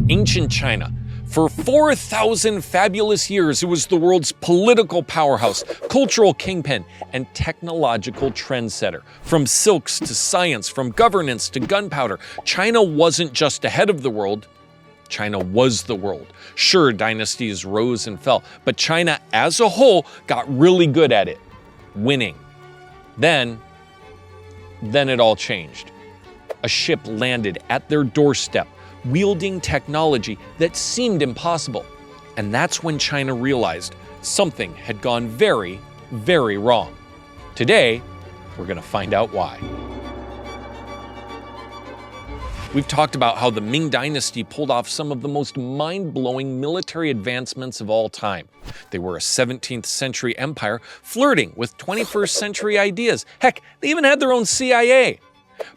Ancient China. For 4,000 fabulous years, it was the world's political powerhouse, cultural kingpin, and technological trendsetter. From silks to science, from governance to gunpowder, China wasn't just ahead of the world, China was the world. Sure, dynasties rose and fell, but China as a whole got really good at it, winning. Then it all changed. A ship landed at their doorstep, wielding technology that seemed impossible. And that's when China realized something had gone very, very wrong. Today, we're going to find out why. We've talked about how the Qing Dynasty pulled off some of the most mind-blowing military advancements of all time. They were a 17th century empire flirting with 21st century ideas. Heck, they even had their own CIA.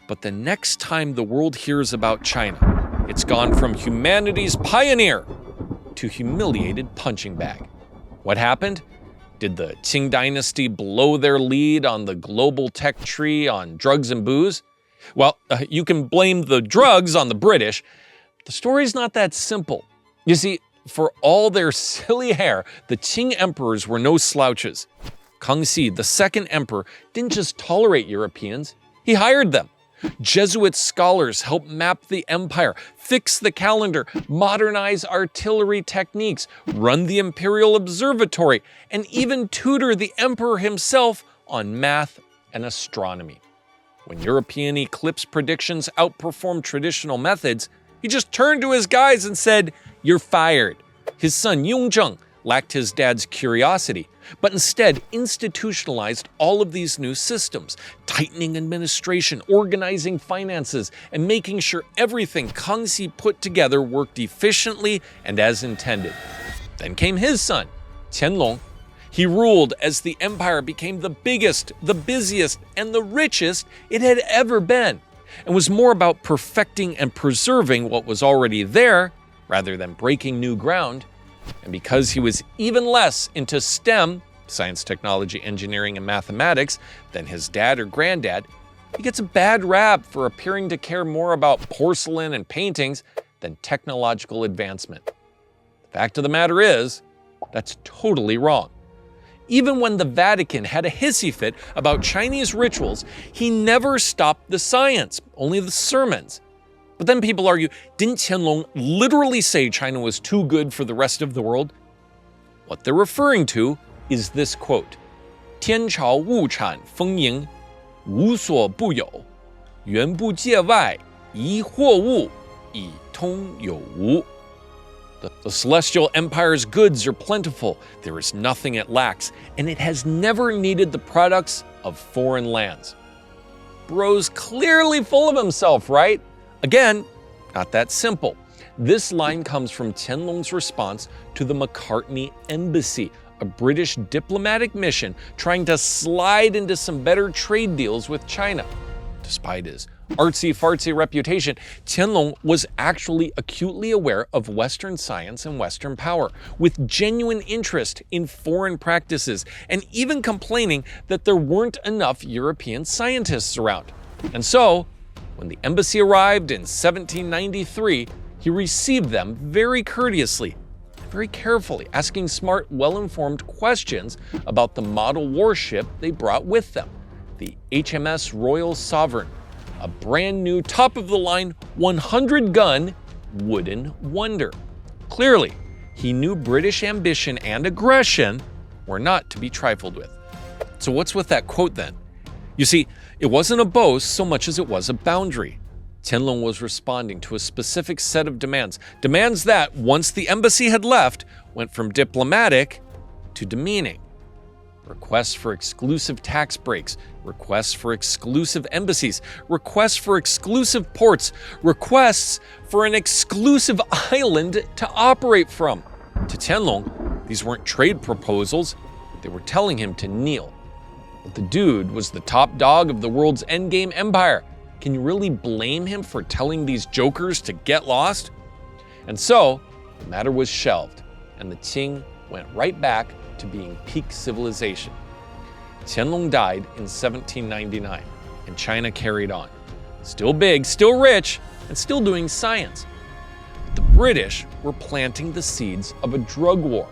But the next time the world hears about China, it's gone from humanity's pioneer to humiliated punching bag. What happened? Did the Qing Dynasty blow their lead on the global tech tree on drugs and booze? Well, you can blame the drugs on the British. The story's not that simple. You see, for all their silly hair, the Qing emperors were no slouches. Kangxi, the second emperor, didn't just tolerate Europeans, he hired them. Jesuit scholars helped map the empire, fix the calendar, modernize artillery techniques, run the imperial observatory, and even tutor the emperor himself on math and astronomy. When European eclipse predictions outperformed traditional methods, he just turned to his guys and said, "You're fired." His son Yongzheng lacked his dad's curiosity, but instead institutionalized all of these new systems, tightening administration, organizing finances, and making sure everything Kangxi put together worked efficiently and as intended. Then came his son, Qianlong. He ruled as the empire became the biggest, the busiest, and the richest it had ever been, and was more about perfecting and preserving what was already there rather than breaking new ground. And because he was even less into STEM, science, technology, engineering, and mathematics, than his dad or granddad, he gets a bad rap for appearing to care more about porcelain and paintings than technological advancement. The fact of the matter is, that's totally wrong. Even when the Vatican had a hissy fit about Chinese rituals, he never stopped the science, only the sermons. But then people argue, didn't Qianlong literally say China was too good for the rest of the world? What they're referring to is this quote, 天朝物产丰盈，无所不有，原不界外，宜货物，以通有无. The celestial empire's goods are plentiful, there is nothing it lacks, and it has never needed the products of foreign lands. Bro's clearly full of himself, right? Again, not that simple. This line comes from Qianlong's response to the Macartney embassy, a British diplomatic mission trying to slide into some better trade deals with China. Despite his artsy-fartsy reputation, Qianlong was actually acutely aware of Western science and Western power, with genuine interest in foreign practices, and even complaining that there weren't enough European scientists around. And so, when the embassy arrived in 1793, he received them very courteously, very carefully, asking smart, well-informed questions about the model warship they brought with them, the HMS Royal Sovereign, a brand new top-of-the-line 100-gun wooden wonder. Clearly, he knew British ambition and aggression were not to be trifled with. So what's with that quote then? You see, it wasn't a boast so much as it was a boundary. Qianlong was responding to a specific set of demands that, once the embassy had left, went from diplomatic to demeaning. Requests for exclusive tax breaks, requests for exclusive embassies, requests for exclusive ports, requests for an exclusive island to operate from. To Qianlong, these weren't trade proposals, they were telling him to kneel. But the dude was the top dog of the world's endgame empire. Can you really blame him for telling these jokers to get lost? And so, the matter was shelved, and the Qing went right back to being peak civilization. Qianlong died in 1799, and China carried on. Still big, still rich, and still doing science. But the British were planting the seeds of a drug war.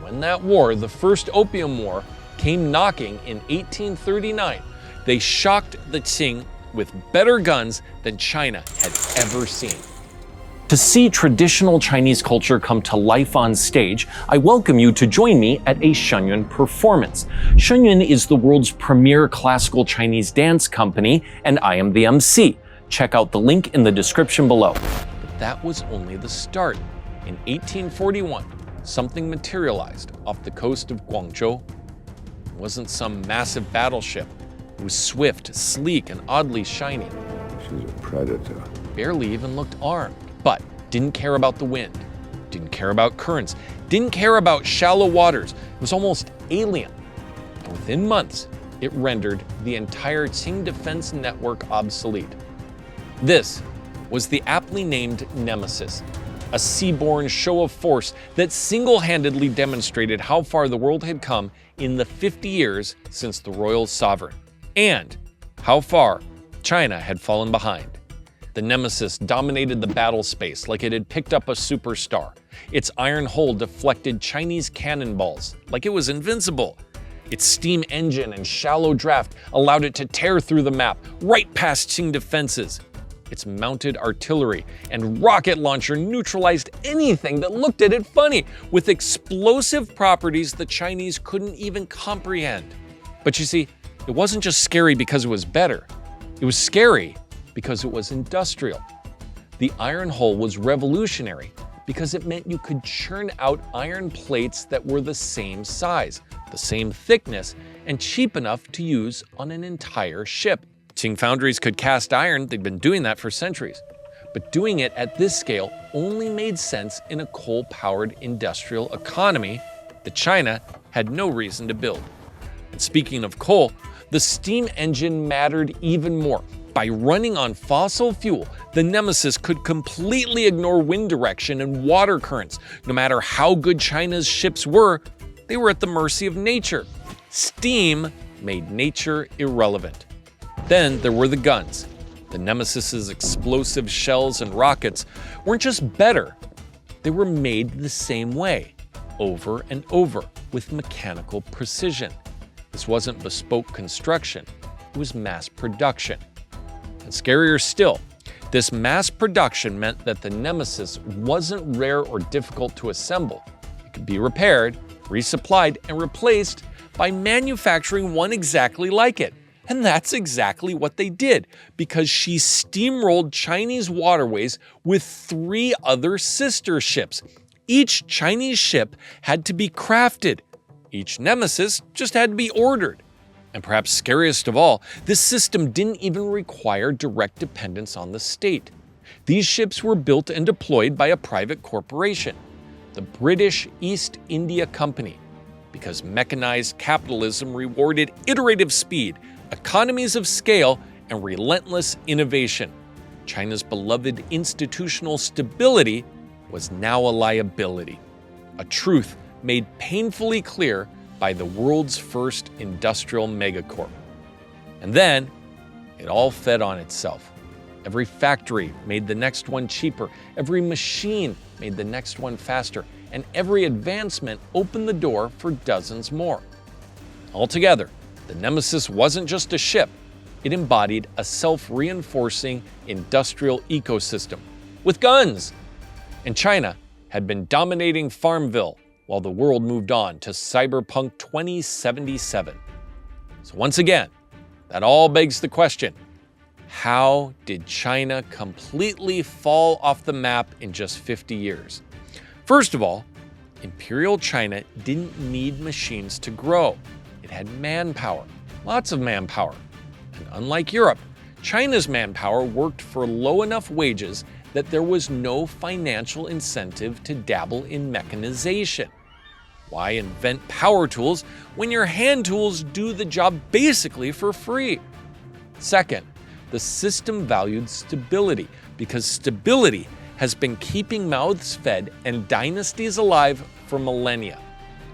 When that war, the First Opium War, came knocking in 1839, they shocked the Qing with better guns than China had ever seen. To see traditional Chinese culture come to life on stage, I welcome you to join me at a Shenyun performance. Shenyun is the world's premier classical Chinese dance company, and I am the MC. Check out the link in the description below. But that was only the start. In 1841, something materialized off the coast of Guangzhou. It wasn't some massive battleship. It was swift, sleek, and oddly shiny. She's a predator. Barely even looked armed, but didn't care about the wind, didn't care about currents, didn't care about shallow waters. It was almost alien. And within months, it rendered the entire Qing defense network obsolete. This was the aptly named Nemesis, a seaborne show of force that single-handedly demonstrated how far the world had come in the 50 years since the royal sovereign, and how far China had fallen behind. The Nemesis dominated the battle space like it had picked up a superstar. Its iron hull deflected Chinese cannonballs like it was invincible. Its steam engine and shallow draft allowed it to tear through the map, right past Qing defenses. Its mounted artillery and rocket launcher neutralized anything that looked at it funny, with explosive properties the Chinese couldn't even comprehend. But you see, it wasn't just scary because it was better. It was scary because it was industrial. The iron hull was revolutionary because it meant you could churn out iron plates that were the same size, the same thickness, and cheap enough to use on an entire ship. Qing foundries could cast iron, they'd been doing that for centuries. But doing it at this scale only made sense in a coal-powered industrial economy that China had no reason to build. And speaking of coal, the steam engine mattered even more. By running on fossil fuel, the Nemesis could completely ignore wind direction and water currents. No matter how good China's ships were, they were at the mercy of nature. Steam made nature irrelevant. Then there were the guns. The Nemesis's explosive shells and rockets weren't just better, they were made the same way, over and over, with mechanical precision. This wasn't bespoke construction, it was mass production. And scarier still, this mass production meant that the Nemesis wasn't rare or difficult to assemble. It could be repaired, resupplied, and replaced by manufacturing one exactly like it. And that's exactly what they did, because she steamrolled Chinese waterways with 3 other sister ships. Each Chinese ship had to be crafted. Each Nemesis just had to be ordered. And perhaps scariest of all, this system didn't even require direct dependence on the state. These ships were built and deployed by a private corporation, the British East India Company, because mechanized capitalism rewarded iterative speed, economies of scale, and relentless innovation. China's beloved institutional stability was now a liability, a truth made painfully clear by the world's first industrial megacorp. And then, it all fed on itself. Every factory made the next one cheaper, every machine made the next one faster, and every advancement opened the door for dozens more. Altogether, the Nemesis wasn't just a ship, it embodied a self-reinforcing industrial ecosystem with guns. And China had been dominating Farmville while the world moved on to Cyberpunk 2077. So once again, that all begs the question, how did China completely fall off the map in just 50 years? First of all, Imperial China didn't need machines to grow. It had manpower, lots of manpower. And unlike Europe, China's manpower worked for low enough wages that there was no financial incentive to dabble in mechanization. Why invent power tools when your hand tools do the job basically for free? Second, the system valued stability because stability has been keeping mouths fed and dynasties alive for millennia.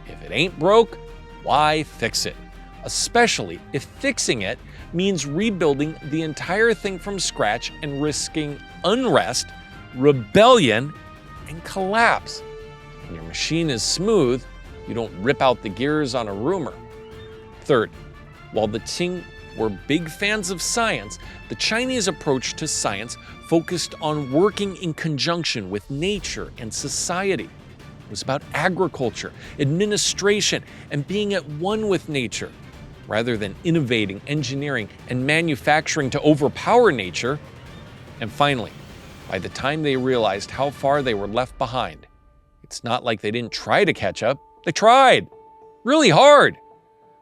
If it ain't broke, why fix it? Especially if fixing it means rebuilding the entire thing from scratch and risking unrest, rebellion, and collapse. When your machine is smooth, you don't rip out the gears on a rumor. Third, while the Qing were big fans of science, the Chinese approach to science focused on working in conjunction with nature and society. It was about agriculture, administration, and being at one with nature, rather than innovating, engineering, and manufacturing to overpower nature. And finally, by the time they realized how far they were left behind, it's not like they didn't try to catch up. They tried really hard.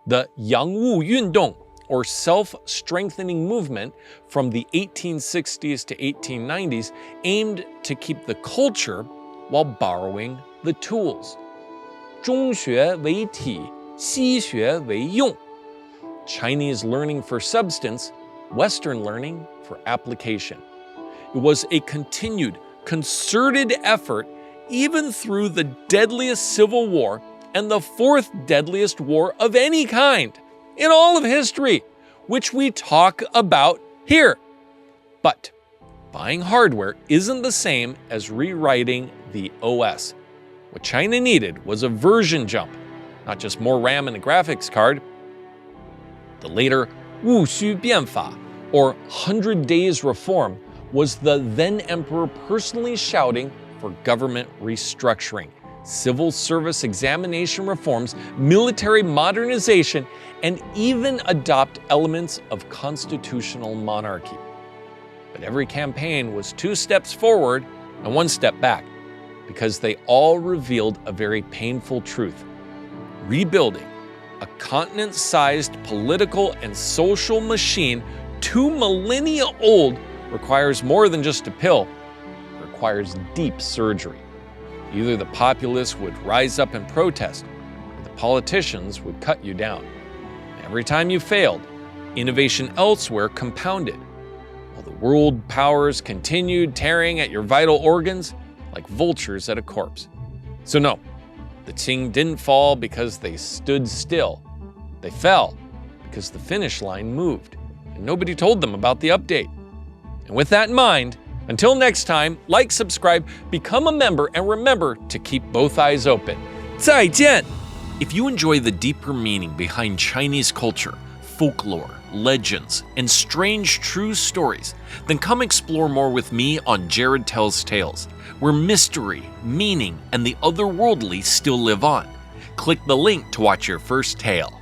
The Yangwu Yundong, or self-strengthening movement from the 1860s to 1890s, aimed to keep the culture while borrowing the tools. 中学为体，西学为用. Chinese learning for substance, Western learning for application. It was a continued, concerted effort even through the deadliest civil war and the fourth deadliest war of any kind in all of history, which we talk about here. But buying hardware isn't the same as rewriting the OS. What China needed was a version jump, not just more RAM in the graphics card. The later 戊戌变法, or 100 Days Reform, was the then emperor personally shouting for government restructuring, civil service examination reforms, military modernization, and even adopt elements of constitutional monarchy. But every campaign was 2 steps forward and 1 step back, because they all revealed a very painful truth. Rebuilding a continent-sized political and social machine 2 millennia old requires more than just a pill. It requires deep surgery. Either the populace would rise up and protest, or the politicians would cut you down. Every time you failed, innovation elsewhere compounded, while the world powers continued tearing at your vital organs like vultures at a corpse. So no, the Qing didn't fall because they stood still. They fell because the finish line moved, and nobody told them about the update. And with that in mind, until next time, like, subscribe, become a member, and remember to keep both eyes open. 再见! If you enjoy the deeper meaning behind Chinese culture, folklore, legends, and strange true stories, then come explore more with me on Jared Tells Tales, where mystery, meaning, and the otherworldly still live on. Click the link to watch your first tale.